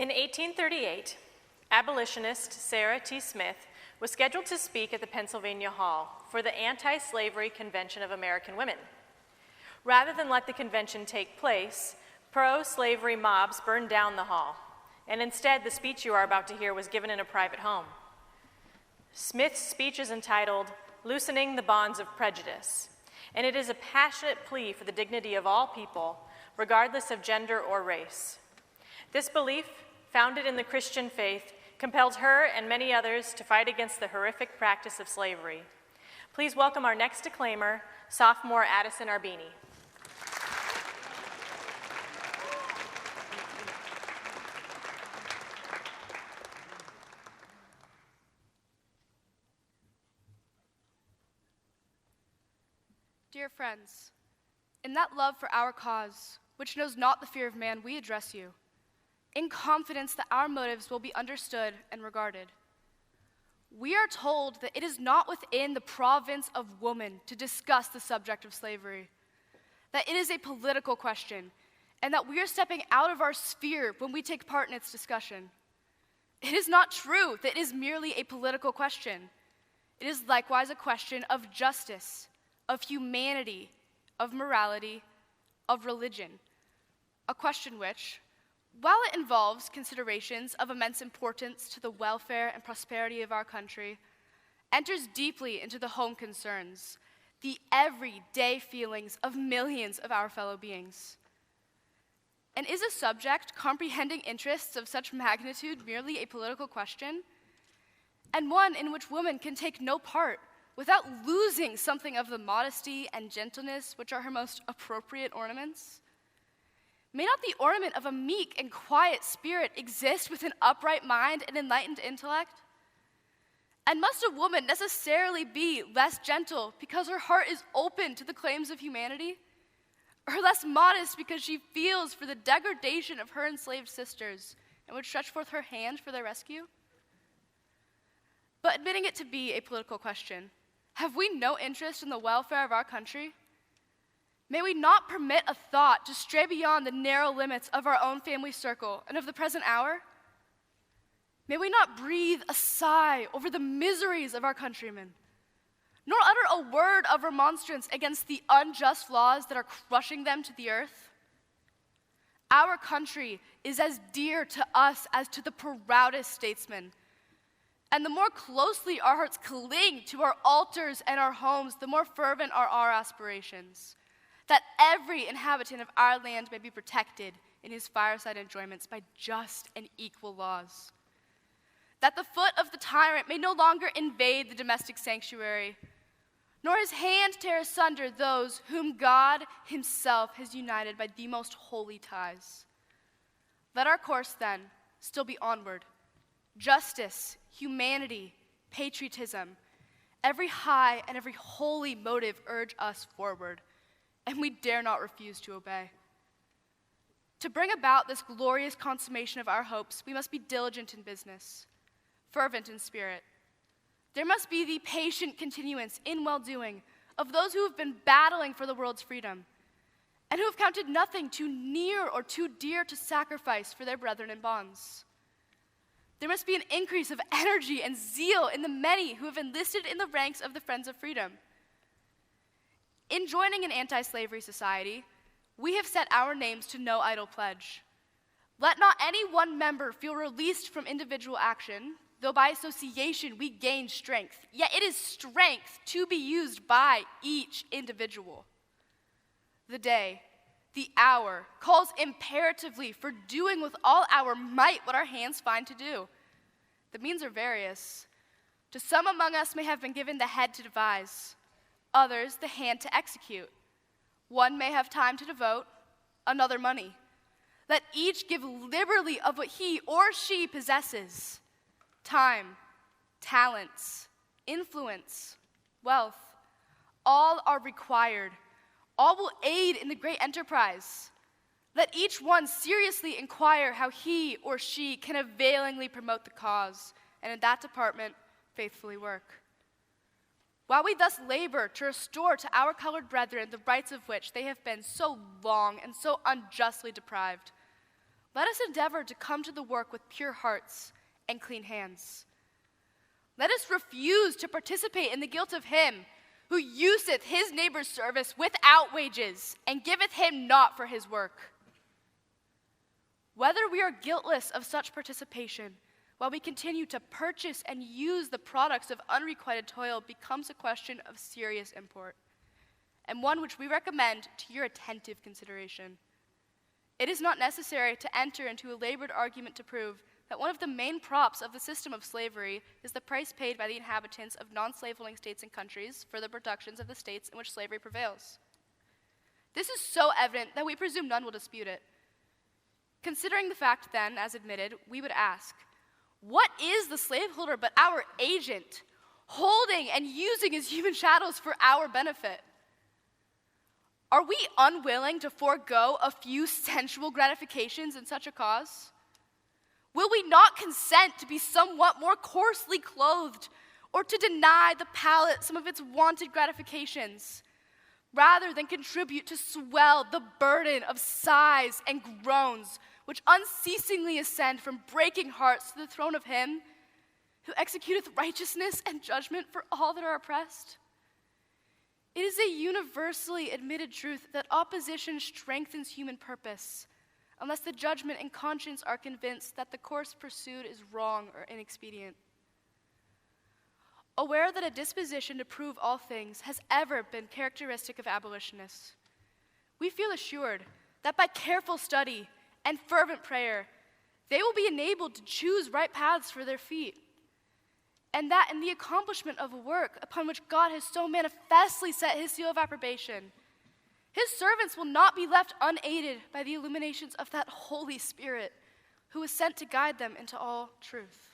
In 1838, abolitionist Sara T. Smith was scheduled to speak at the Pennsylvania Hall for the Anti-Slavery Convention of American Women. Rather than let the convention take place, pro-slavery mobs burned down the hall, and instead the speech you are about to hear was given in a private home. Smith's speech is entitled, "Loosening the Bonds of Prejudice," and it is a passionate plea for the dignity of all people, regardless of gender or race. This belief, founded in the Christian faith, compelled her and many others to fight against the horrific practice of slavery. Please welcome our next declaimer, sophomore Addison Arbini. Dear friends, in that love for our cause, which knows not the fear of man, we address you, in confidence that our motives will be understood and regarded. We are told that it is not within the province of woman to discuss the subject of slavery, that it is a political question, and that we are stepping out of our sphere when we take part in its discussion. It is not true that it is merely a political question. It is likewise a question of justice, of humanity, of morality, of religion, a question which, while it involves considerations of immense importance to the welfare and prosperity of our country, enters deeply into the home concerns, the everyday feelings of millions of our fellow beings. And is a subject comprehending interests of such magnitude merely a political question, and one in which women can take no part without losing something of the modesty and gentleness which are her most appropriate ornaments? May not the ornament of a meek and quiet spirit exist with an upright mind and enlightened intellect? And must a woman necessarily be less gentle because her heart is open to the claims of humanity? Or less modest because she feels for the degradation of her enslaved sisters and would stretch forth her hand for their rescue? But admitting it to be a political question, have we no interest in the welfare of our country? May we not permit a thought to stray beyond the narrow limits of our own family circle and of the present hour? May we not breathe a sigh over the miseries of our countrymen, nor utter a word of remonstrance against the unjust laws that are crushing them to the earth? Our country is as dear to us as to the proudest statesman, and the more closely our hearts cling to our altars and our homes, the more fervent are our aspirations, that every inhabitant of our land may be protected in his fireside enjoyments by just and equal laws, that the foot of the tyrant may no longer invade the domestic sanctuary, nor his hand tear asunder those whom God himself has united by the most holy ties. Let our course, then, still be onward. Justice, humanity, patriotism, every high and every holy motive urge us forward, and we dare not refuse to obey. To bring about this glorious consummation of our hopes, we must be diligent in business, fervent in spirit. There must be the patient continuance in well-doing of those who have been battling for the world's freedom and who have counted nothing too near or too dear to sacrifice for their brethren in bonds. There must be an increase of energy and zeal in the many who have enlisted in the ranks of the Friends of Freedom. In joining an anti-slavery society, we have set our names to no idle pledge. Let not any one member feel released from individual action, though by association we gain strength. Yet it is strength to be used by each individual. The day, the hour, calls imperatively for doing with all our might what our hands find to do. The means are various. To some among us may have been given the head to devise, others the hand to execute. One may have time to devote, another money. Let each give liberally of what he or she possesses. Time, talents, influence, wealth, all are required. All will aid in the great enterprise. Let each one seriously inquire how he or she can availingly promote the cause, and in that department, faithfully work. While we thus labor to restore to our colored brethren the rights of which they have been so long and so unjustly deprived, let us endeavor to come to the work with pure hearts and clean hands. Let us refuse to participate in the guilt of him who useth his neighbor's service without wages and giveth him naught for his work. Whether we are guiltless of such participation while we continue to purchase and use the products of unrequited toil becomes a question of serious import, and one which we recommend to your attentive consideration. It is not necessary to enter into a labored argument to prove that one of the main props of the system of slavery is the price paid by the inhabitants of non-slave-holding states and countries for the productions of the states in which slavery prevails. This is so evident that we presume none will dispute it. Considering the fact, then, as admitted, we would ask, what is the slaveholder but our agent, holding and using his human chattels for our benefit? Are we unwilling to forego a few sensual gratifications in such a cause? Will we not consent to be somewhat more coarsely clothed, or to deny the palate some of its wanted gratifications, rather than contribute to swell the burden of sighs and groans which unceasingly ascend from breaking hearts to the throne of him who executeth righteousness and judgment for all that are oppressed? It is a universally admitted truth that opposition strengthens human purpose, unless the judgment and conscience are convinced that the course pursued is wrong or inexpedient. Aware that a disposition to prove all things has ever been characteristic of abolitionists, we feel assured that by careful study and fervent prayer, they will be enabled to choose right paths for their feet, and that in the accomplishment of a work upon which God has so manifestly set his seal of approbation, his servants will not be left unaided by the illuminations of that Holy Spirit who was sent to guide them into all truth.